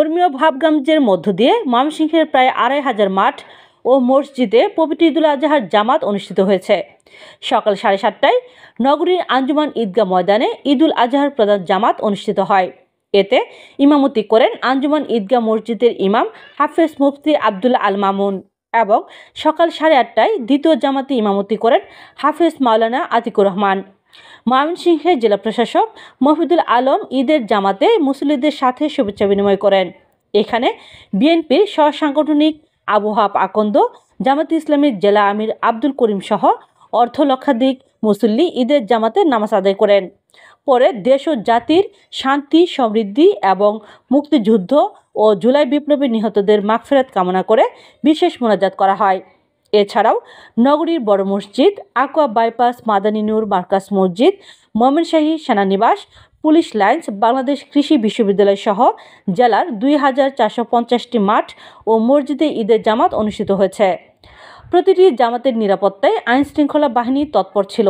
ধর্মীয় ভাবগাম্যের মধ্য দিয়ে ময়মনসিংহের প্রায় ২৫০০ মাঠ ও মসজিদে পবিত্র ঈদুল আজহার জামাত অনুষ্ঠিত হয়েছে। সকাল 7:30টায় নগরীর আঞ্জুমান ঈদগাহ ময়দানে ঈদুল আজহার প্রধান জামাত অনুষ্ঠিত হয়। এতে ইমামতি করেন আঞ্জুমান ঈদগাহ মসজিদের ইমাম হাফেজ মুফতি আবদুল্লাহ আল মামুন এবং সকাল 8:30টায় দ্বিতীয় জামাতে ইমামতি করেন হাফেজ মাওলানা আতিকুর রহমান। ময়মনসিংহের জেলা প্রশাসক মফিদুল আলম ঈদের জামাতে মুসল্লিদের সাথে শুভেচ্ছা বিনিময় করেন। এখানে বিএনপির সহসাংগঠনিক আবু হাব আকন্দ, জামাতে ইসলামীর জেলা আমির আব্দুল করিম সহ অর্ধ লক্ষাধিক মুসল্লি ঈদের জামাতে নামাজ আদায় করেন। পরে দেশ ও জাতির শান্তি, সমৃদ্ধি এবং মুক্তিযুদ্ধ ও জুলাই বিপ্লবে নিহতদের মাগফিরাত কামনা করে বিশেষ মোনাজাত করা হয়। এছাড়াও নগরীর বড় মসজিদ, আকোয়া বাইপাস, মাদানী নূর মার্কাজ মসজিদ, ময়মনশাহী সেনানিবাস, পুলিশ লাইন্স, বাংলাদেশ কৃষি বিশ্ববিদ্যালয় সহ জেলার ২,৪৫০টি মাঠ ও মসজিদে ঈদের জামাত অনুষ্ঠিত হয়েছে। প্রতিটি জামাতের নিরাপত্তায় আইনশৃঙ্খলা বাহিনী তৎপর ছিল।